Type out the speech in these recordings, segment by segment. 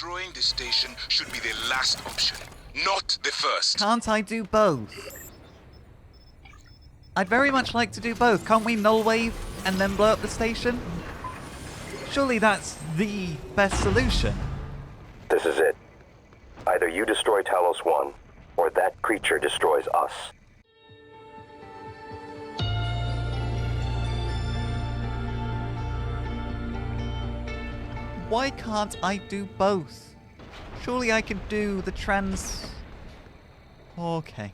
Destroying the station should be the last option, not the first. Can't I do both? I'd very much like to do both. Can't we null wave and then blow up the station? Surely that's the best solution. This is it. Either you destroy Talos 1, or that creature destroys us. Why can't I do both? Surely I could do the trans... Okay.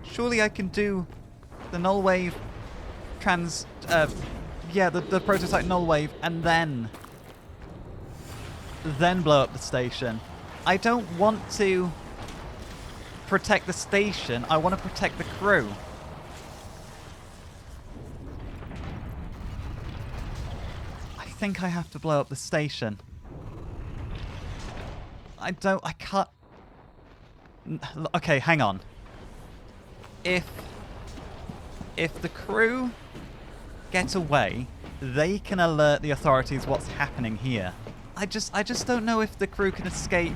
Surely I can do the null wave trans... yeah, the prototype null wave, and then blow up the station. I don't want to protect the station, I want to protect the crew. I think I have to blow up the station. I can't... Okay, hang on. If the crew get away, they can alert the authorities what's happening here. I just don't know if the crew can escape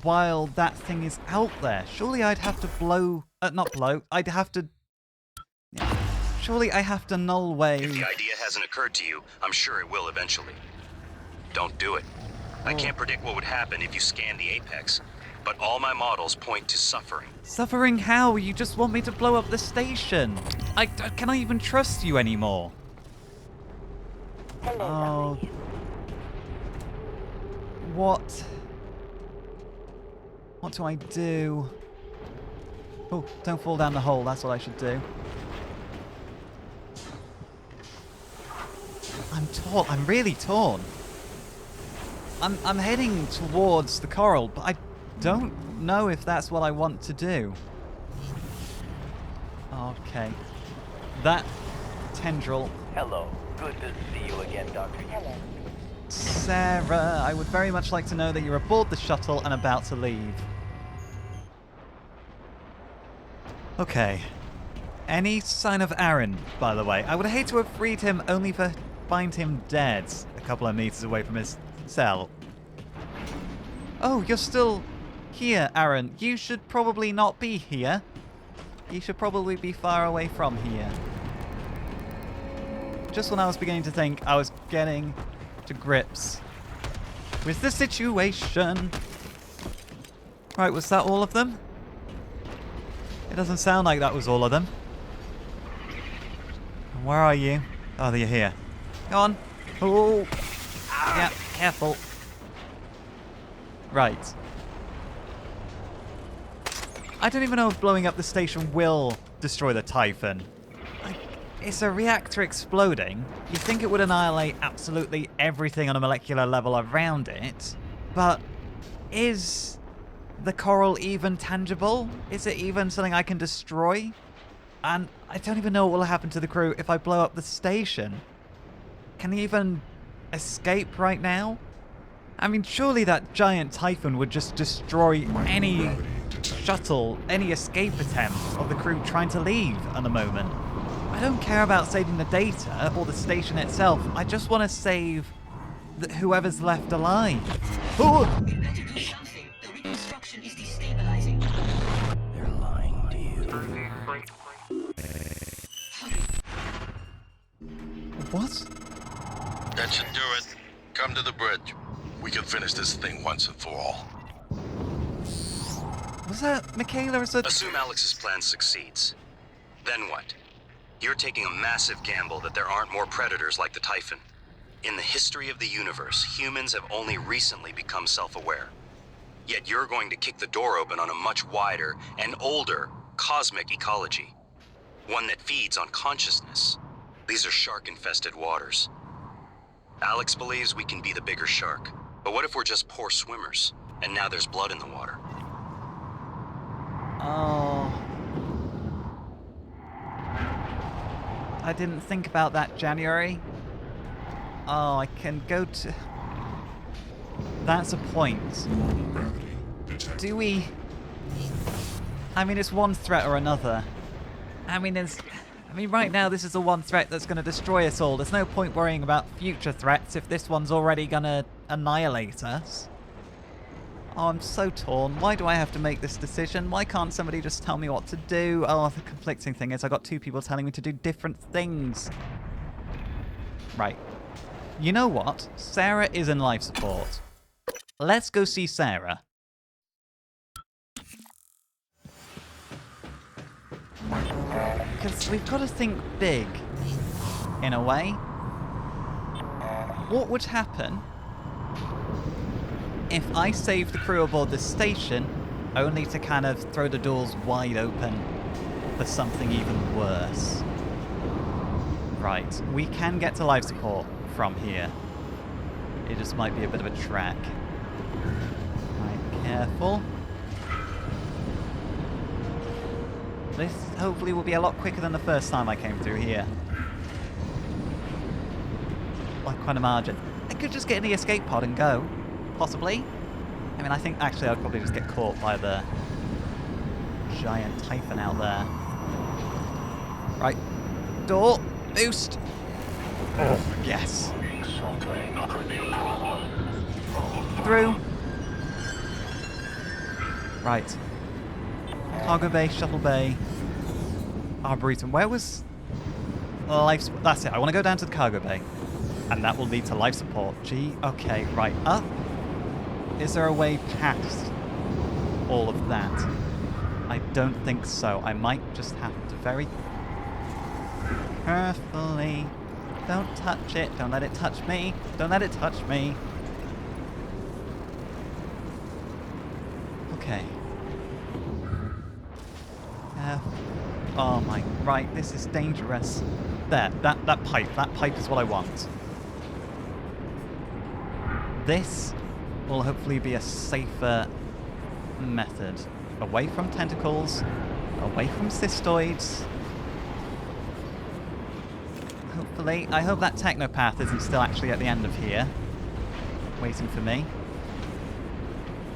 while that thing is out there. Surely I'd have to blow... not blow. I'd have to... Yeah. Surely I have to null wave... If the idea hasn't occurred to you, I'm sure it will eventually. Don't do it. I can't predict what would happen if you scan the Apex, but all my models point to suffering. Suffering how? You just want me to blow up the station. Can I even trust you anymore? Oh. What do I do? Oh, don't fall down the hole. That's what I should do. I'm torn. I'm really torn. I'm heading towards the coral, but I don't know if that's what I want to do. Okay. That tendril. Hello. Good to see you again, Doctor. Hello. Sarah, I would very much like to know that you're aboard the shuttle and about to leave. Okay. Any sign of Aaron, by the way? I would hate to have freed him only to find him dead a couple of meters away from his cell. Oh, you're still here, Aaron. You should probably not be here. You should probably be far away from here. Just when I was beginning to think I was getting to grips with the situation. Right, was that all of them? It doesn't sound like that was all of them. Where are you? Oh, you're here. Go on. Oh. Yeah, careful. Right. I don't even know if blowing up the station will destroy the Typhon. It's a reactor exploding. You'd think it would annihilate absolutely everything on a molecular level around it. But is the coral even tangible? Is it even something I can destroy? And I don't even know what will happen to the crew if I blow up the station. Can he even escape right now? I mean, surely that giant Typhon would just destroy any shuttle, any escape attempt of the crew trying to leave at the moment. I don't care about saving the data or the station itself. I just want to save whoever's left alive. Oh! You better do something. The reconstruction is destabilizing. They're lying to you. What? That should do it. Come to the bridge. We can finish this thing once and for all. Was that Michaela as a... Assume Alex's plan succeeds. Then what? You're taking a massive gamble that there aren't more predators like the Typhon. In the history of the universe, humans have only recently become self-aware. Yet you're going to kick the door open on a much wider and older cosmic ecology. One that feeds on consciousness. These are shark-infested waters. Alex believes we can be the bigger shark. But what if we're just poor swimmers, and now there's blood in the water? Oh. I didn't think about that, January. Oh, I can go to... That's a point. Do we... I mean, it's one threat or another. I mean, right now this is the one threat that's going to destroy us all. There's no point worrying about future threats if this one's already going to annihilate us. Oh, I'm so torn. Why do I have to make this decision? Why can't somebody just tell me what to do? Oh, the conflicting thing is I got two people telling me to do different things. Right. You know what? Sarah is in life support. Let's go see Sarah. Because we've got to think big, in a way. What would happen if I saved the crew aboard this station, only to kind of throw the doors wide open for something even worse? Right, we can get to life support from here. It just might be a bit of a trek. Right, careful. This hopefully will be a lot quicker than the first time I came through here. Like quite a margin. I could just get in the escape pod and go. Possibly. I mean, I think actually I'd probably just get caught by the giant typhon out there. Right. Door. Boost. Oh, yes. Through. Right. Cargo bay, shuttle bay. Arboretum. Where was life support? That's it. I want to go down to the cargo bay. And that will lead to life support. Gee, okay, right. Up. Is there a way past all of that? I don't think so. I might just have to very carefully. Don't touch it. Don't let it touch me. Don't let it touch me. Okay. Oh my, right, this is dangerous. There, that pipe is what I want. This will hopefully be a safer method. Away from tentacles, away from cystoids. Hopefully, I hope that technopath isn't still actually at the end of here, waiting for me.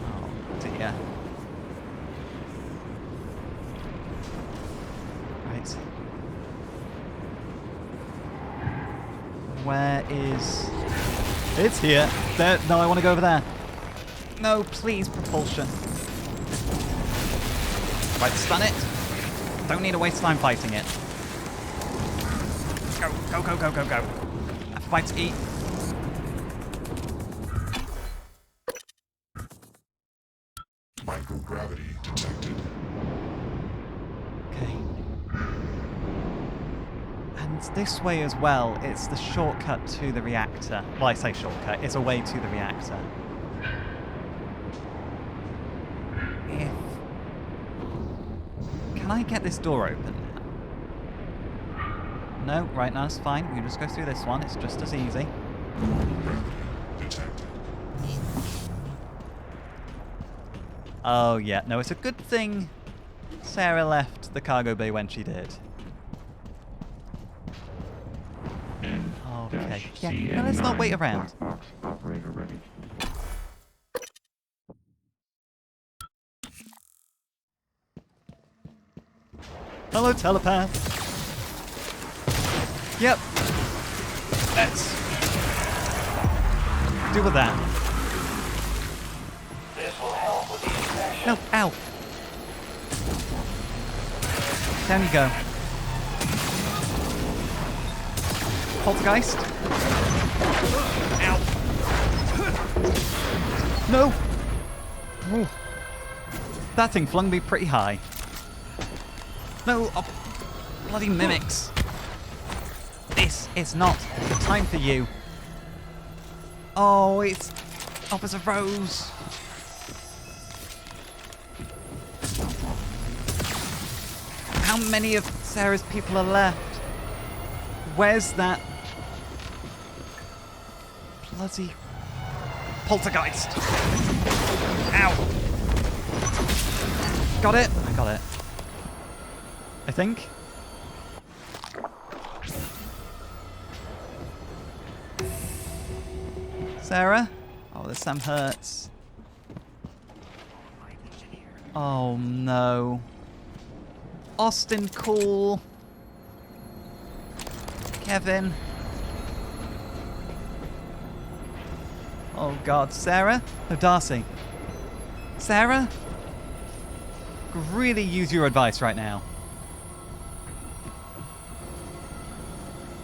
Oh dear. Right. Where is... It's here. There. No, I want to go over there. No, please, propulsion. Right, stun it. Don't need to waste time fighting it. Go, go, go, go, go, go. I have a bite to eat. Microgravity detected. Okay. And this way as well, it's the shortcut to the reactor. Well, I say shortcut, it's a way to the reactor. Can I get this door open? No, right now it's fine. We can just go through this one. It's just as easy. Oh, yeah. No, it's a good thing Sarah left the cargo bay when she did. Okay. Yeah, no, let's not wait around. Hello, telepath. Yep. Let's do with that. No, ow. Down you go. Poltergeist. Ow. No. Ooh. That thing flung me pretty high. No, oh, bloody mimics. This is not the time for you. Oh, it's Officer Rose. How many of Sarah's people are left? Where's that bloody poltergeist? Ow. Got it? I got it. I think. Sarah? Oh, this Sam hurts. Oh no. Austin, cool. Kevin. Oh God, Sarah? No, Darcy. Sarah? Could really use your advice right now.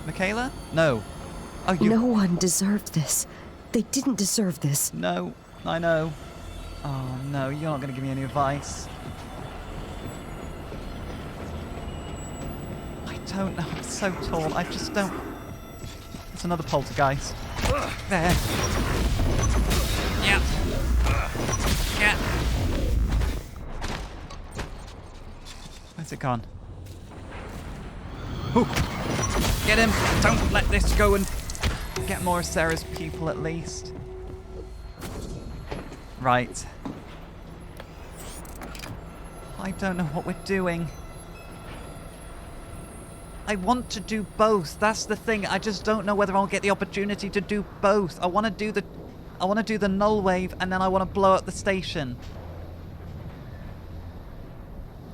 Michaela? No. Oh, you... No one deserved this. They didn't deserve this. No, I know. Oh no, you're not going to give me any advice. I don't know, I'm so tall, I just don't... It's another poltergeist. There. Yeah. Yeah. Where's it gone? Ooh. Get him! Don't let this go and get more of Sarah's people at least. Right. I don't know what we're doing. I want to do both. That's the thing. I just don't know whether I'll get the opportunity to do both. I want to do the null wave and then I want to blow up the station.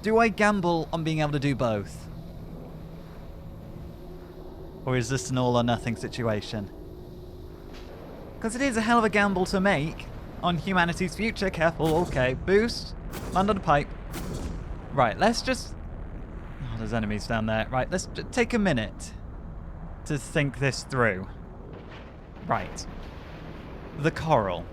Do I gamble on being able to do both? Or is this an all or nothing situation? Because it is a hell of a gamble to make on humanity's future. Careful. Okay. Boost. Land on the pipe. Right. Let's just... Oh, there's enemies down there. Right. Let's take a minute to think this through. Right. The coral.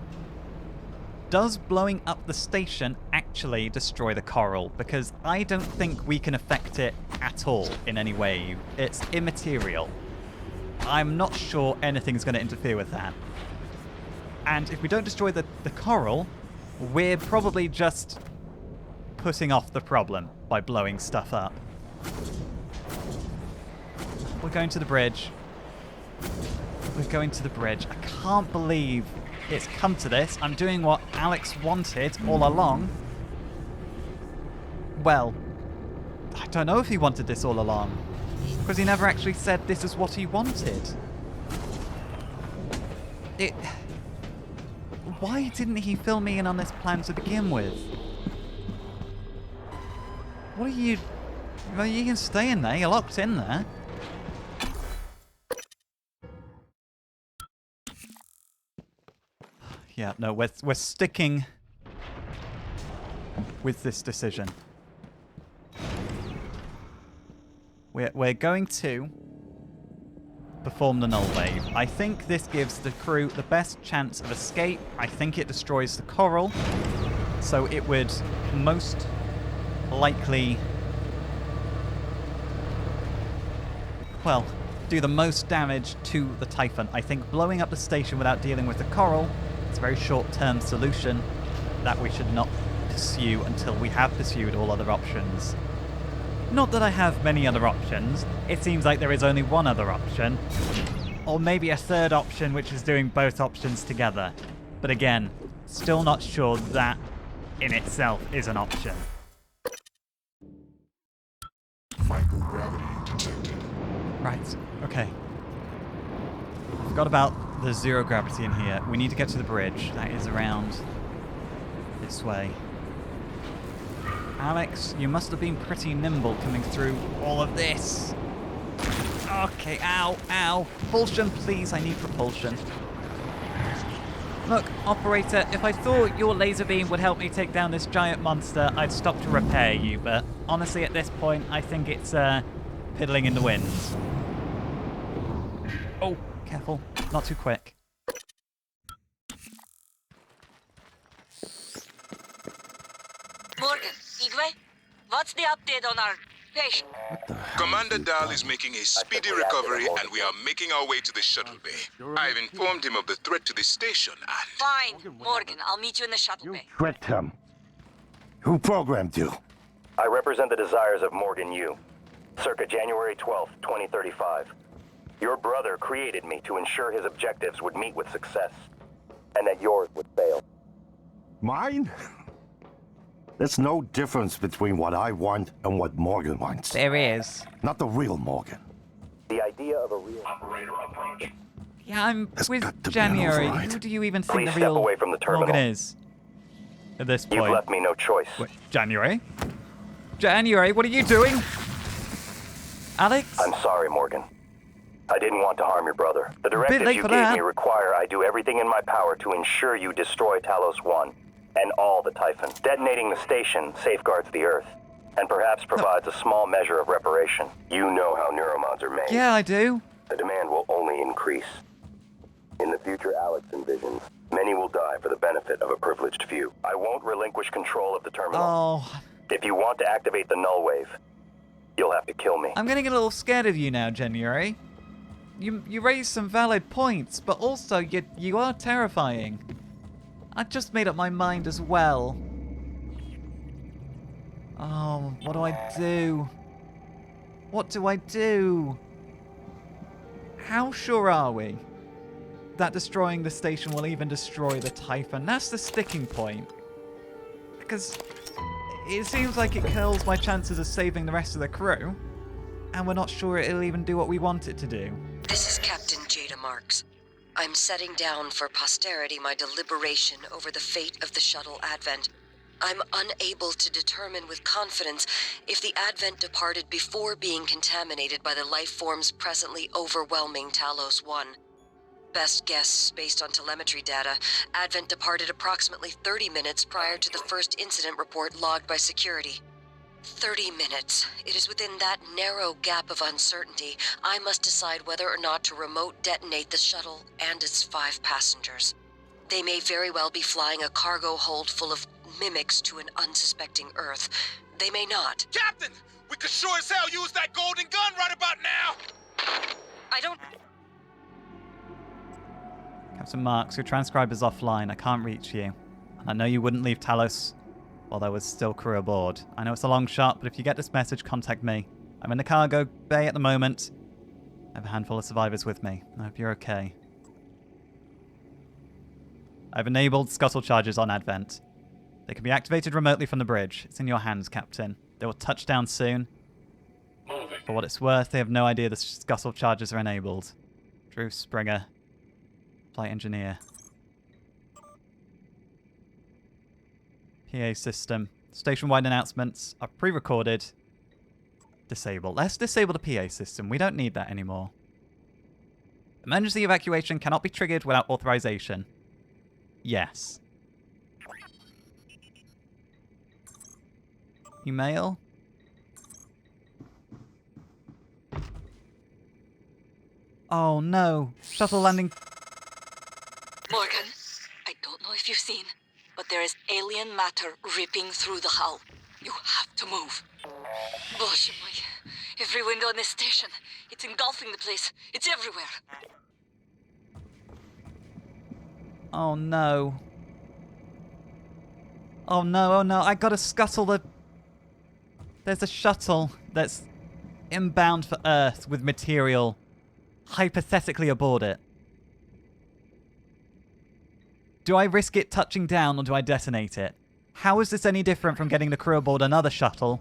Does blowing up the station actually destroy the coral? Because I don't think we can affect it at all in any way. It's immaterial. I'm not sure anything's going to interfere with that. And if we don't destroy the coral, we're probably just putting off the problem by blowing stuff up. We're going to the bridge. We're going to the bridge. I can't believe it's come to this. I'm doing what Alex wanted all along. Well, I don't know if he wanted this all along, because he never actually said this is what he wanted. Why didn't he fill me in on this plan to begin with? What are you... Well, you can stay in there. You're locked in there. Yeah, no, we're sticking with this decision. We're going to perform the null wave. I think this gives the crew the best chance of escape. I think it destroys the coral, so it would most likely, well, do the most damage to the Typhon. I think blowing up the station without dealing with the coral, it's a very short-term solution that we should not pursue until we have pursued all other options. Not that I have many other options. It seems like there is only one other option. Or maybe a third option, which is doing both options together. But again, still not sure that in itself is an option. Right, okay. Forgot about the zero gravity in here. We need to get to the bridge. That is around this way. Alex, you must have been pretty nimble coming through all of this. Okay, ow, ow. Propulsion, please. I need propulsion. Look, operator, if I thought your laser beam would help me take down this giant monster, I'd stop to repair you, but honestly at this point, I think it's piddling in the wind. Oh, careful. Not too quick. Morgan, Igwe, what's the update on our patient? Commander Dahl is making a speedy recovery and we are making our way to the shuttle bay. I've informed him of the threat to the station and... Fine, Morgan, I'll meet you in the shuttle bay. Tricked him. Who programmed you? I represent the desires of Morgan Yu. Circa January 12th, 2035. Your brother created me to ensure his objectives would meet with success, and that yours would fail. Mine? There's no difference between what I want and what Morgan wants. There is. Not the real Morgan. The idea of a real operator approach. Yeah, I'm There's with got to be an January. override. Who do you even think Please the step real away from the terminal. Morgan is? At this You've point. left me no choice. Wait, January? January, what are you doing? Alex? I'm sorry, Morgan. I didn't want to harm your brother. The directives late you for gave that. me require I do everything in my power to ensure you destroy Talos 1 and all the Typhon. Detonating the station safeguards the Earth, and perhaps provides a small measure of reparation. You know how neuromods are made. Yeah, I do. The demand will only increase. In the future Alex envisions, many will die for the benefit of a privileged few. I won't relinquish control of the terminal. Oh, If you want to activate the null wave, you'll have to kill me. I'm getting a little scared of you now, January. You raised some valid points, but also you are terrifying. I just made up my mind as well. Oh, what do I do? What do I do? How sure are we that destroying the station will even destroy the Typhon? That's the sticking point. Because it seems like it kills my chances of saving the rest of the crew, and we're not sure it'll even do what we want it to do. This is Captain Jada Marks. I'm setting down for posterity my deliberation over the fate of the shuttle Advent. I'm unable to determine with confidence if the Advent departed before being contaminated by the life forms presently overwhelming Talos 1. Best guess, based on telemetry data, Advent departed approximately 30 minutes prior to the first incident report logged by security. 30 minutes. It is within that narrow gap of uncertainty I must decide whether or not to remote detonate the shuttle and its 5 passengers. They may very well be flying a cargo hold full of mimics to an unsuspecting Earth. They may not. Captain! We could sure as hell use that golden gun right about now! I don't... Captain Marks, your transcriber's offline. I can't reach you. And I know you wouldn't leave Talos while there was still crew aboard. I know it's a long shot, but if you get this message, contact me. I'm in the cargo bay at the moment. I have a handful of survivors with me. I hope you're okay. I've enabled scuttle charges on Advent. They can be activated remotely from the bridge. It's in your hands, Captain. They will touch down soon. For what it's worth, they have no idea the scuttle charges are enabled. Drew Springer, flight engineer. PA system. Station-wide announcements are pre-recorded. Disable. Let's disable the PA system. We don't need that anymore. Emergency evacuation cannot be triggered without authorization. Yes. Email. Oh no. Shuttle landing. Morgan, I don't know if you've seen, but there is alien matter ripping through the hull. You have to move. Gosh, every window in this station. It's engulfing the place. It's everywhere. Oh no. Oh no, oh no. I gotta scuttle the... There's a shuttle that's inbound for Earth with material hypothetically aboard it. Do I risk it touching down or do I detonate it? How is this any different from getting the crew aboard another shuttle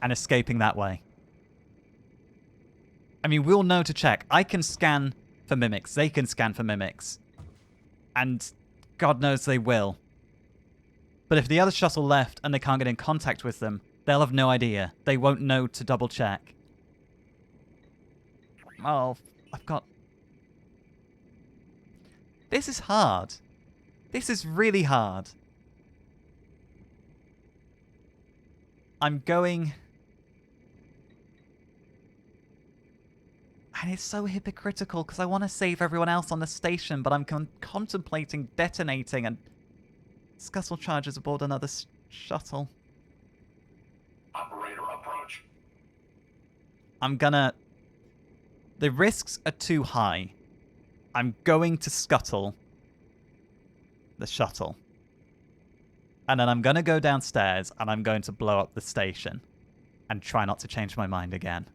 and escaping that way? I mean, we'll know to check. I can scan for mimics. They can scan for mimics. And God knows they will. But if the other shuttle left and they can't get in contact with them, they'll have no idea. They won't know to double check. Oh, I've got... This is hard. This is really hard. I'm going... And it's so hypocritical because I want to save everyone else on the station, but I'm contemplating detonating and scuttle charges aboard another shuttle. Operator approach. I'm gonna... The risks are too high. I'm going to scuttle the shuttle. And then I'm gonna go downstairs and I'm going to blow up the station and try not to change my mind again.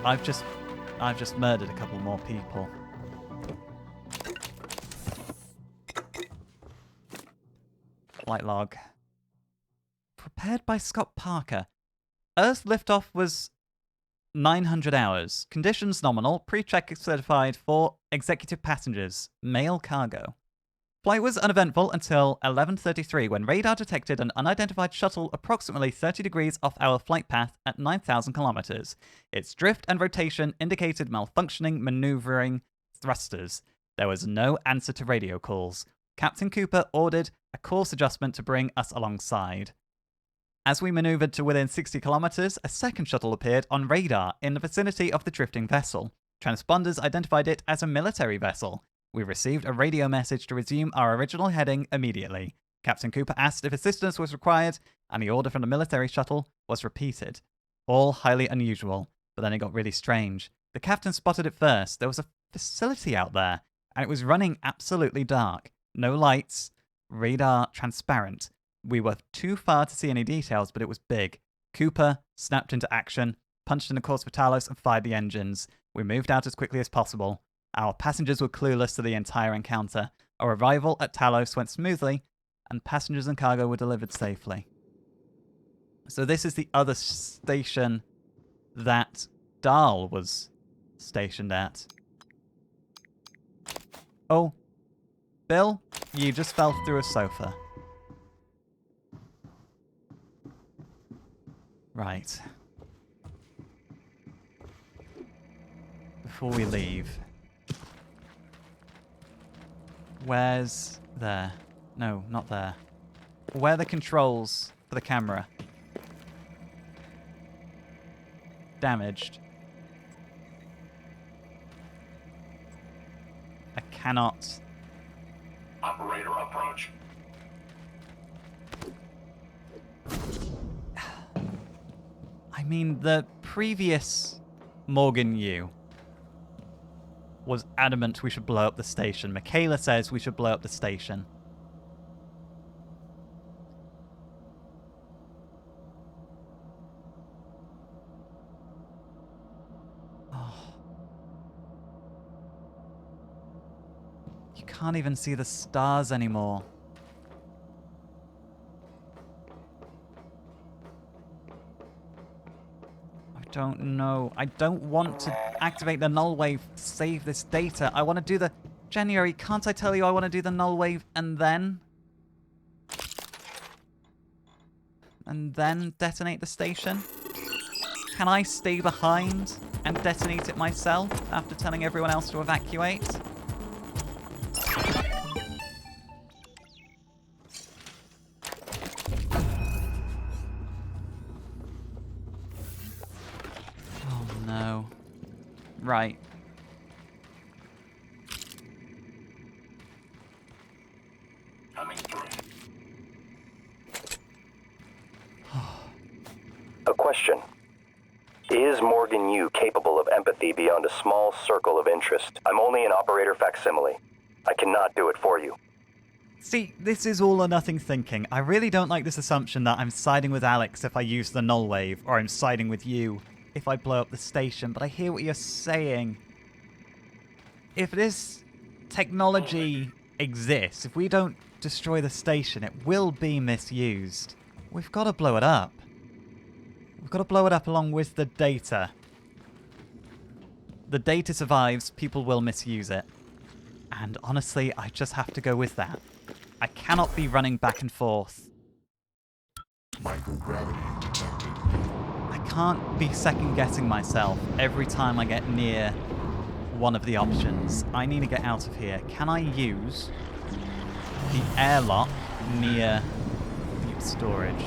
I've just murdered a couple more people. Flight log. Prepared by Scott Parker. Earth liftoff was 900 hours. Conditions nominal. Pre-check certified for executive passengers. Mail cargo. Flight was uneventful until 11:33 when radar detected an unidentified shuttle approximately 30 degrees off our flight path at 9,000 kilometers. Its drift and rotation indicated malfunctioning maneuvering thrusters. There was no answer to radio calls. Captain Cooper ordered a course adjustment to bring us alongside. As we maneuvered to within 60 kilometers, a second shuttle appeared on radar in the vicinity of the drifting vessel. Transponders identified it as a military vessel. We received a radio message to resume our original heading immediately. Captain Cooper asked if assistance was required, and the order from the military shuttle was repeated. All highly unusual, but then it got really strange. The captain spotted it first. There was a facility out there, and it was running absolutely dark. No lights, radar transparent. We were too far to see any details, but it was big. Cooper snapped into action, punched in the course for Talos, and fired the engines. We moved out as quickly as possible. Our passengers were clueless to the entire encounter. Our arrival at Talos went smoothly, and passengers and cargo were delivered safely. So this is the other station that Dahl was stationed at. Oh, Bill, you just fell through a sofa. Right. Before we leave... Where's there? No, not there. Where are the controls for the camera? Damaged. I cannot... Operator approach. I mean, the previous Morgan Yu was adamant we should blow up the station. Michaela says we should blow up the station. Oh. You can't even see the stars anymore. I don't know. I don't want to activate the null wave to save this data. I want to do the... January, can't I tell you I want to do the null wave and then... detonate the station? Can I stay behind and detonate it myself after telling everyone else to evacuate? No. Right. Coming through. A question. Is Morgan Yu capable of empathy beyond a small circle of interest? I'm only an operator facsimile. I cannot do it for you. See, this is all or nothing thinking. I really don't like this assumption that I'm siding with Alex if I use the null wave, or I'm siding with you if I blow up the station, but I hear what you're saying. If this technology exists, if we don't destroy the station, it will be misused. We've got to blow it up. We've got to blow it up along with the data. The data survives, people will misuse it. And honestly, I just have to go with that. I cannot be running back and forth. Microgravity detected. I can't be second-guessing myself every time I get near one of the options. I need to get out of here. Can I use the airlock near deep storage?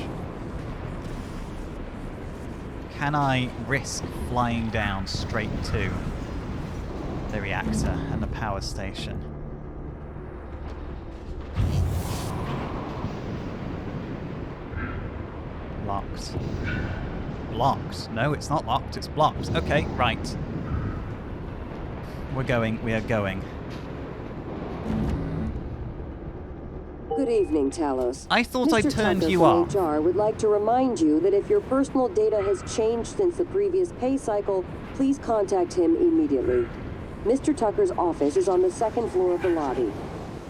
Can I risk flying down straight to the reactor and the power station? Locked. Blocked? No, it's not locked, it's blocked. Okay, right. We're going, we are going. Good evening, Talos. I thought I turned Tucker you from off. HR would like to remind you that if your personal data has changed since the previous pay cycle, please contact him immediately. Mr. Tucker's office is on the second floor of the lobby.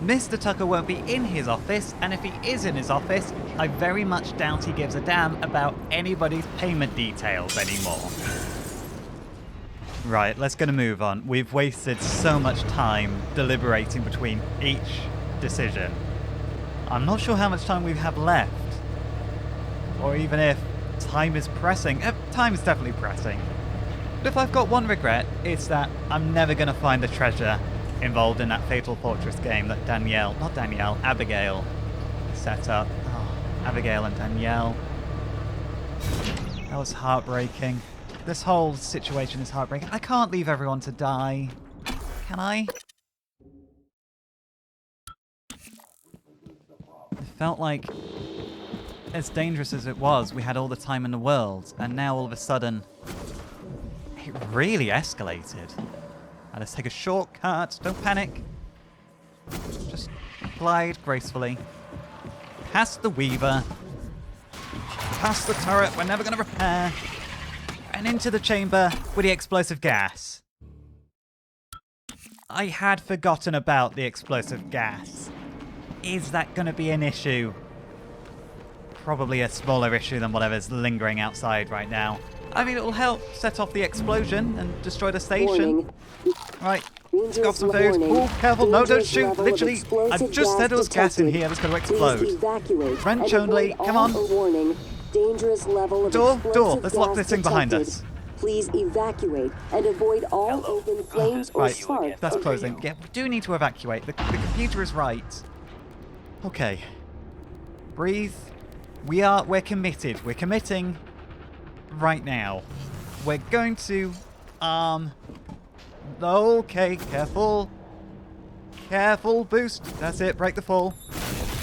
Mr. Tucker won't be in his office, and if he is in his office, I very much doubt he gives a damn about anybody's payment details anymore. Right, let's gonna move on. We've wasted so much time deliberating between each decision. I'm not sure how much time we have left. Or even if time is pressing. Time is definitely pressing. But if I've got one regret, it's that I'm never going to find the treasure involved in that Fatal Fortress game that Abigail set up. Oh, Abigail and Danielle. That was heartbreaking. This whole situation is heartbreaking. I can't leave everyone to die. Can I? It felt like, as dangerous as it was, we had all the time in the world, and now all of a sudden, it really escalated. Now let's take a shortcut. Don't panic. Just glide gracefully. Past the Weaver. Past the turret we're never going to repair. And into the chamber with the explosive gas. I had forgotten about the explosive gas. Is that going to be an issue? Probably a smaller issue than whatever's lingering outside right now. I mean, it'll help set off the explosion and destroy the station. Right, let's go off some food. Oh, careful, no, don't shoot. Literally, I just said there was gas in here that's going to explode. Wrench only, come on. Dangerous level of Door, let's lock this thing behind us. Please evacuate and avoid all open flames or Right, sparks. that's closing. Yeah, we do need to evacuate. The computer is right. Okay. Breathe. We're committed. We're committing right now. We're going to okay, careful. Careful, boost. That's it, break the fall.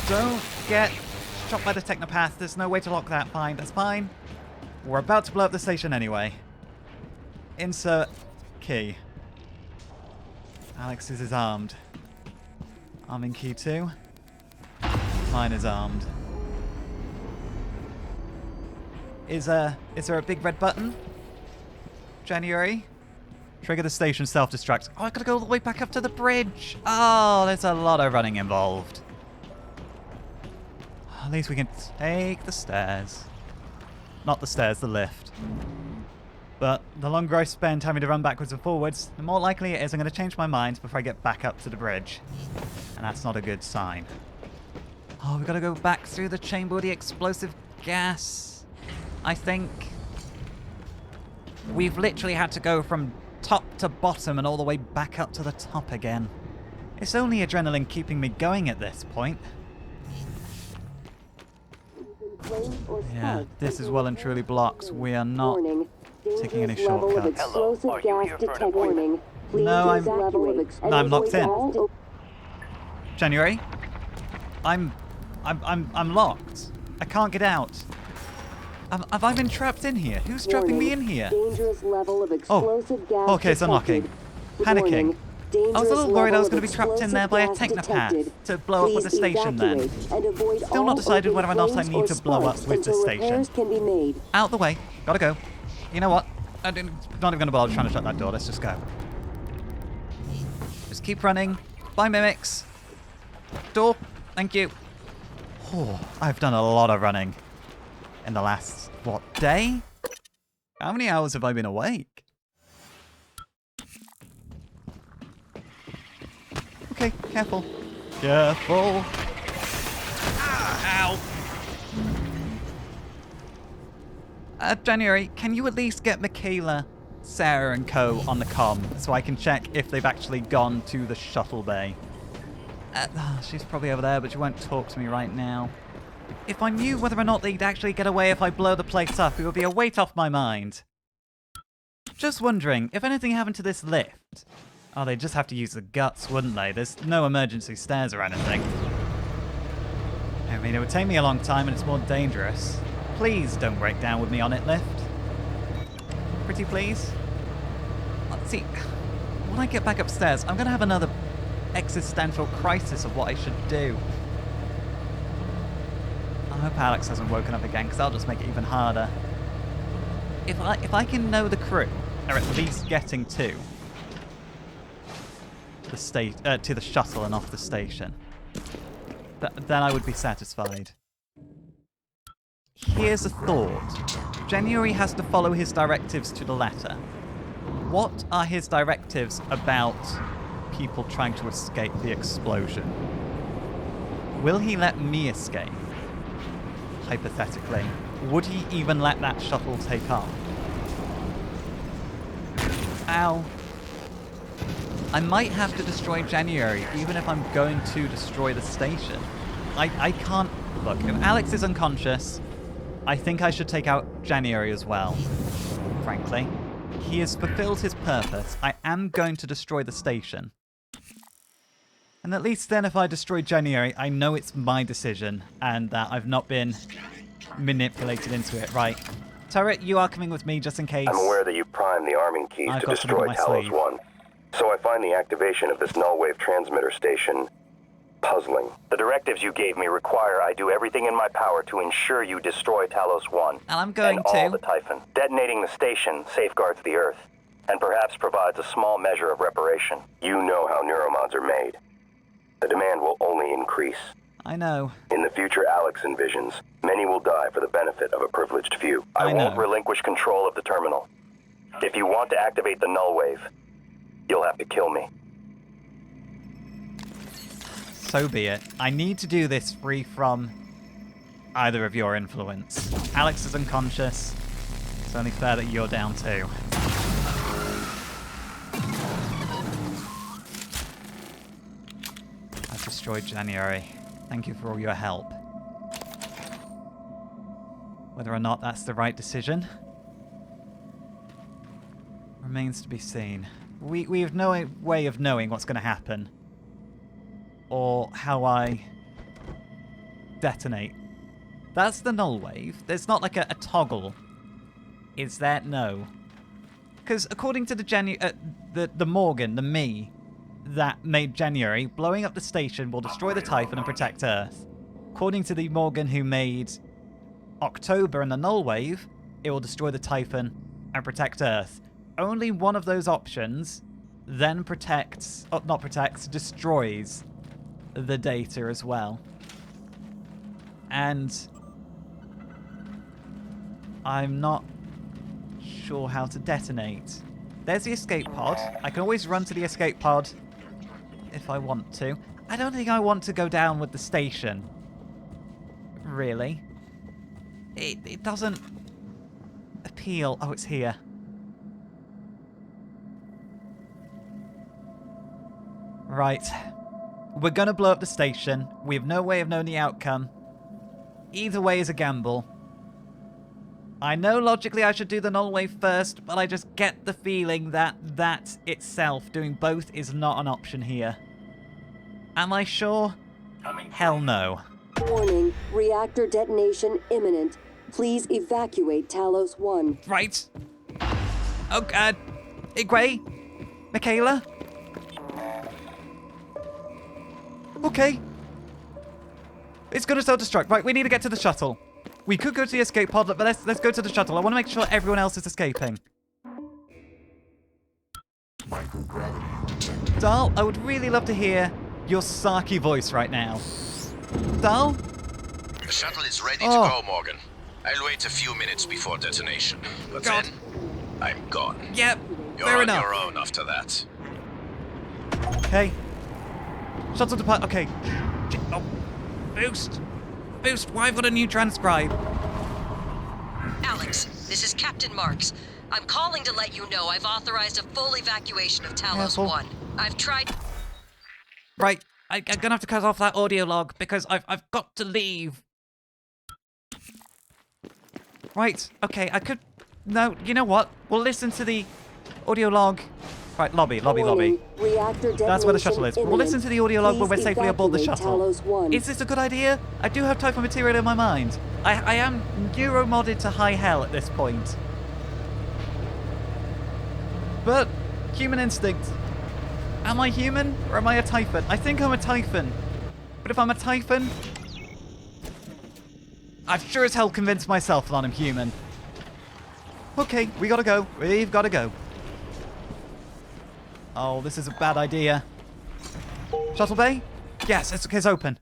Don't get shot by the technopath. There's no way to lock that. Fine, that's fine. We're about to blow up the station anyway. Insert key. Alex is armed. Arming key 2. Mine is armed. Is there a big red button? January? Trigger the station self-destruct. Oh, I gotta go all the way back up to the bridge. Oh, there's a lot of running involved. At least we can take the stairs. Not the stairs, the lift. But the longer I spend having to run backwards and forwards, the more likely it is I'm going to change my mind before I get back up to the bridge. And that's not a good sign. Oh, we've got to go back through the chamber with the explosive gas. I think we've literally had to go from top to bottom and all the way back up to the top again. It's only adrenaline keeping me going at this point. Yeah, this is well and truly blocked. We are not taking any shortcuts. No, I'm locked in. January? I'm locked. I can't get out. Have I been trapped in here? Who's trapping me in here? Oh, okay, it's unlocking. Panicking. I was a little worried I was going to be trapped in there by a technopath to blow up with the station then. Still not decided whether or not I need to blow up with the station. Out the way. Gotta go. You know what? I'm not even going to bother trying to shut that door. Let's just go. Just keep running. Bye, mimics. Door. Thank you. Oh, I've done a lot of running in the last, what, day? How many hours have I been awake? Okay, careful. Careful. Ah, ow. January, can you at least get Michaela, Sarah, and co on the comm so I can check if they've actually gone to the shuttle bay? She's probably over there, but she won't talk to me right now. If I knew whether or not they'd actually get away if I blow the place up, it would be a weight off my mind. Just wondering, if anything happened to this lift... Oh, they'd just have to use the guts, wouldn't they? There's no emergency stairs or anything. I mean, it would take me a long time and it's more dangerous. Please don't break down with me on it, lift. Pretty please? Let's see. When I get back upstairs, I'm going to have another existential crisis of what I should do. I hope Alex hasn't woken up again, because that'll just make it even harder. If I can know the crew are at least getting to the shuttle and off the station, then I would be satisfied. Here's a thought. January has to follow his directives to the letter. What are his directives about people trying to escape the explosion? Will he let me escape? Hypothetically. Would he even let that shuttle take off? Ow. I might have to destroy January, even if I'm going to destroy the station. I can't... Look, if Alex is unconscious, I think I should take out January as well, frankly. He has fulfilled his purpose. I am going to destroy the station. And at least then if I destroy January, I know it's my decision, and that I've not been manipulated into it. Right. Turret, you are coming with me just in case. I'm aware that you primed the arming keys I've to got something destroy up my Talos sleeve. 1. So I find the activation of this null wave transmitter station puzzling. The directives you gave me require I do everything in my power to ensure you destroy Talos 1. And I'm going and all to. the Typhon. Detonating the station safeguards the Earth, and perhaps provides a small measure of reparation. You know how neuromods are made. The demand will only increase. I know. In the future Alex envisions, many will die for the benefit of a privileged few. I won't relinquish control of the terminal. If you want to activate the null wave, you'll have to kill me. So be it. I need to do this free from either of your influence. Alex is unconscious. It's only fair that you're down too. I've destroyed January. Thank you for all your help. Whether or not that's the right decision remains to be seen. We have no way of knowing what's going to happen. Or how I detonate. That's the null wave. There's not like a toggle. Is there? No. Because according to the Morgan, the me that made January, blowing up the station will destroy the Typhon and protect Earth. According to the Morgan who made October and the null wave, it will destroy the Typhon and protect Earth. Only one of those options then protects, not protects, destroys the data as well. And I'm not sure how to detonate. There's the escape pod. I can always run to the escape pod if I want to. I don't think I want to go down with the station. Really. It doesn't appeal. Oh, it's here. Right. We're going to blow up the station. We have no way of knowing the outcome. Either way is a gamble. I know logically I should do the null wave first, but I just get the feeling that that itself, doing both, is not an option here. Am I sure? Hell no. Warning, reactor detonation imminent. Please evacuate Talos 1. Right. Oh, God. Igwe? Michaela? Okay. It's going to self-destruct. Right, we need to get to the shuttle. We could go to the escape pod, but let's go to the shuttle. I want to make sure everyone else is escaping. Dahl, I would really love to hear your sarky voice right now. Dahl? The shuttle is ready to go, Morgan. I'll wait a few minutes before detonation. But then, I'm gone. Yep, You're fair on enough. your own after that. Okay. Shuttle depart. Okay. Oh. Boost. Boost. Why have I got a new transcribe? Alex, this is Captain Marks. I'm calling to let you know I've authorized a full evacuation of Talos Careful. 1. I've tried... Right. I'm gonna have to cut off that audio log because I've got to leave. Right. Okay. I could... No. You know what? We'll listen to the audio log. Right. Lobby. Reactor That's where the shuttle is. detonation We'll listen to the audio log when we're Please safely aboard the evacuate shuttle. Talos 1. Is this a good idea? I do have Typhon material in my mind. I am neuro-modded to high hell at this point. But, human instinct. Am I human or am I a Typhon? I think I'm a Typhon. But if I'm a Typhon, I've sure as hell convinced myself that I'm human. Okay, we gotta go. We've gotta go. Oh, this is a bad idea. Shuttle bay? Yes, it's open.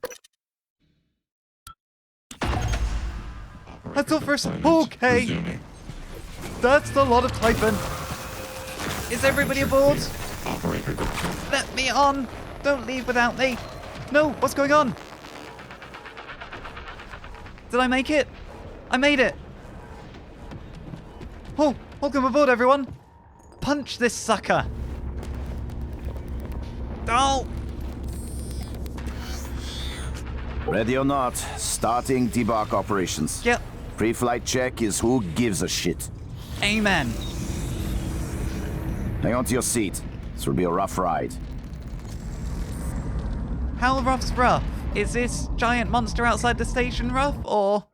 Let's go first. Okay. That's a lot of Typhon. Is everybody aboard? Let me on. Don't leave without me. No, what's going on? Did I make it? I made it! Oh, welcome aboard, everyone! Punch this sucker! Oh! Ready or not, starting debark operations. Yep. Pre-flight check is who gives a shit. Amen. Hang on to your seat. This will be a rough ride. How rough's rough? Is this giant monster outside the station rough, or...?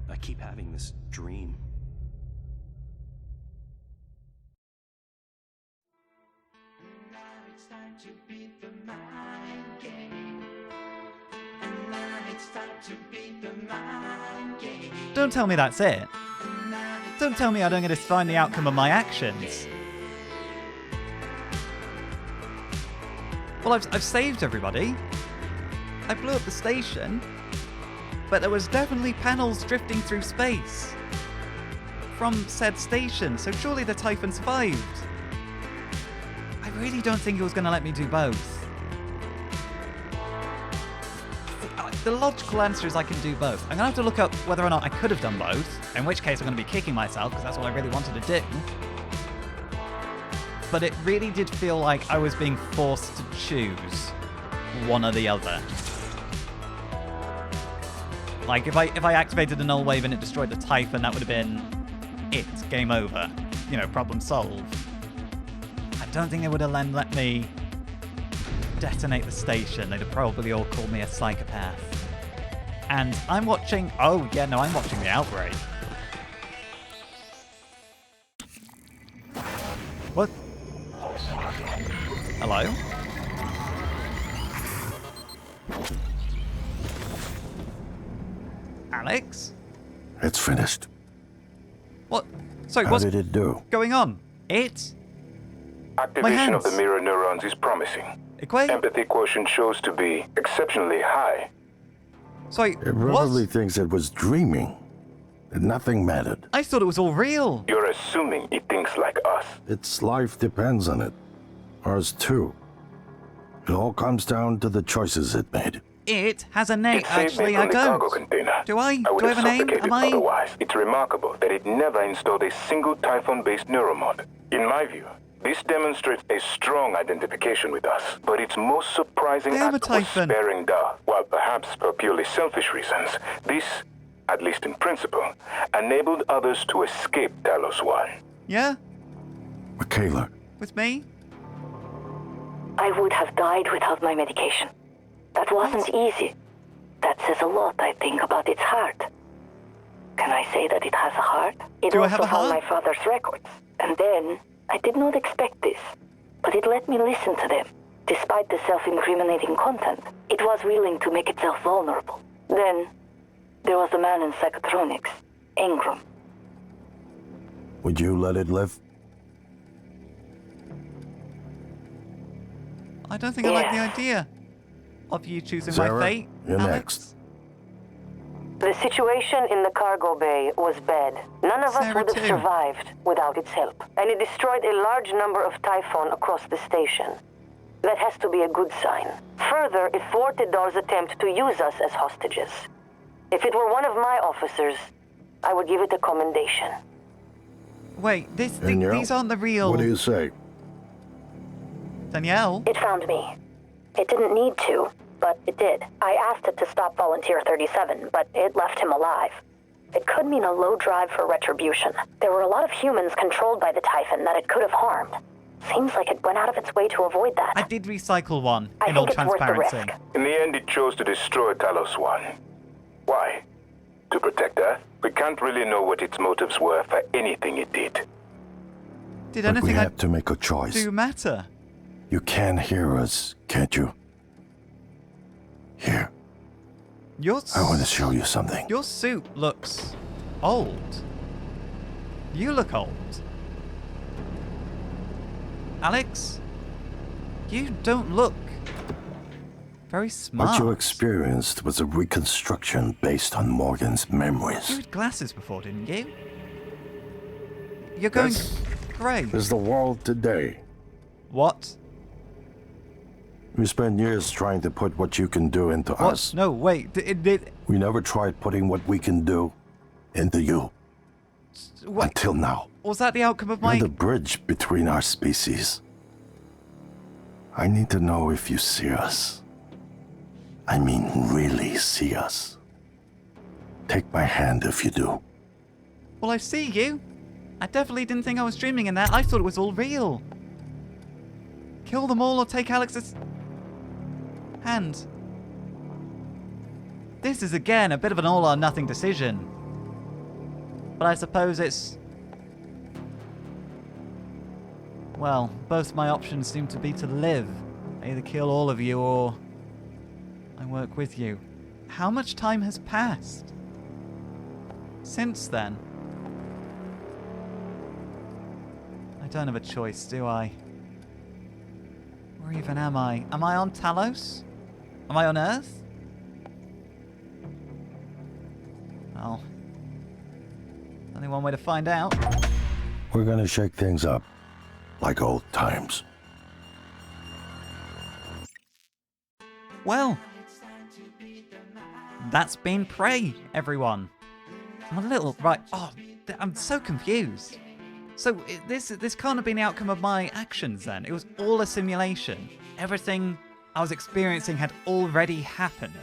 I keep having this dream. Don't tell me that's it. Don't tell me I don't get to define the outcome of my actions. Well, I've saved everybody. I blew up the station. But there was definitely panels drifting through space from said station, so surely the Typhon survived. I really don't think it was going to let me do both. The logical answer is I can do both. I'm going to have to look up whether or not I could have done both, in which case I'm going to be kicking myself because that's what I really wanted to do. But it really did feel like I was being forced to choose one or the other. Like, if I activated the null wave and it destroyed the Typhon, that would have been it. Game over. You know, problem solved. I don't think they would have let me detonate the station. They'd have probably all called me a psychopath. And I'm watching... Oh, yeah, no, I'm watching the outbreak. What? Hello? Alex? It's finished. What? Sorry, How what's did it do? going on? It? Activation of the mirror neurons is promising. Empathy quotient shows to be exceptionally high. Sorry, It probably thinks it was dreaming. That nothing mattered. I thought it was all real. You're assuming it thinks like us. Its life depends on it. Ours too. It all comes down to the choices it made. It has a name. It saved Actually, me I from the cargo don't. container. Do I? I would Do I have a name? suffocated Am I? otherwise. It's remarkable that it never installed a single Typhon-based neuromod. In my view, this demonstrates a strong identification with us, but its most surprising act was sparing Da. While perhaps for purely selfish reasons, this, at least in principle, enabled others to escape Talos 1. Yeah? Michaela. With me? I would have died without my medication. That wasn't easy. That says a lot, I think, about its heart. Can I say that it has a heart? It Do I also have a found heart? my father's records. And then, I did not expect this, but it let me listen to them. Despite the self-incriminating content, it was willing to make itself vulnerable. Then, there was the man in psychotronics, Ingram. Would you let it live? I don't think I like the idea of you choosing Sarah, my fate. you're Alex. next. The situation in the cargo bay was bad. None of us Sarah would have too. survived without its help. And it destroyed a large number of Typhon across the station. That has to be a good sign. Further, it thwarted Dar's attempt to use us as hostages. If it were one of my officers, I would give it a commendation. Wait, Danielle, these aren't the real... What do you say? Danielle? It found me. It didn't need to, but it did. I asked it to stop Volunteer 37, but it left him alive. It could mean a low drive for retribution. There were a lot of humans controlled by the Typhon that it could have harmed. Seems like it went out of its way to avoid that. I did recycle one, I in all think it's worth the transparency. risk. In the end, it chose to destroy Talos 1. Why? To protect Earth? We can't really know what its motives were for anything it did. Did But we anything I had to make a choice. do matter? You can hear us, can't you? Here, I want to show you something. Your suit looks old. You look old. Alex, you don't look very smart. What you experienced was a reconstruction based on Morgan's memories. You had glasses before, didn't you? You're going... This Great. is the world today. What? You spent years trying to put what you can do into What? us. No, wait. We never tried putting what we can do into you. What? Until now. Was that the outcome of my... You're the bridge between our species. I need to know if you see us. I mean, really see us. Take my hand if you do. Well, I see you. I definitely didn't think I was dreaming in that. I thought it was all real. Kill them all or take Alex's hand. This is, again, a bit of an all-or-nothing decision. But I suppose it's... Well, both my options seem to be to live. I either kill all of you or I work with you. How much time has passed since then? I don't have a choice, do I? Where even am I? Am I on Talos? Am I on Earth? Well, only one way to find out. We're gonna shake things up. Like old times. Well, that's been Prey, everyone. I'm a little... Right, oh, I'm so confused. So, this can't have been the outcome of my actions then. It was all a simulation. Everything I was experiencing had already happened.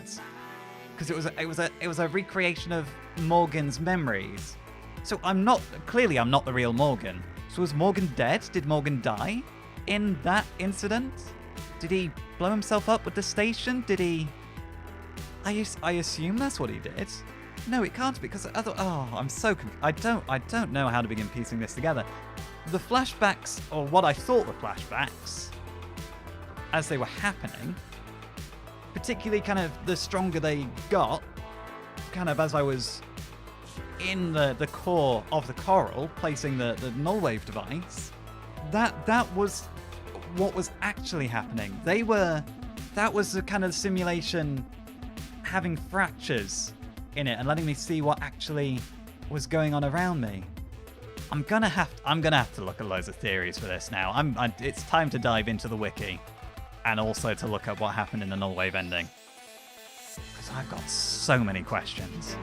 Because it was a recreation of Morgan's memories. So I'm not the real Morgan. So was Morgan dead? Did Morgan die in that incident? Did he blow himself up with the station? Did he... I assume that's what he did. No, it can't because I thought... Oh, I'm so confused. I don't know how to begin piecing this together. The flashbacks, or what I thought were flashbacks, as they were happening, particularly kind of the stronger they got, kind of as I was in the core of the coral, placing the null wave device, that was what was actually happening. That was the kind of simulation having fractures in it and letting me see what actually was going on around me. I'm gonna have to look at loads of theories for this now. It's time to dive into the wiki and also to look at what happened in the null wave ending. Because I've got so many questions.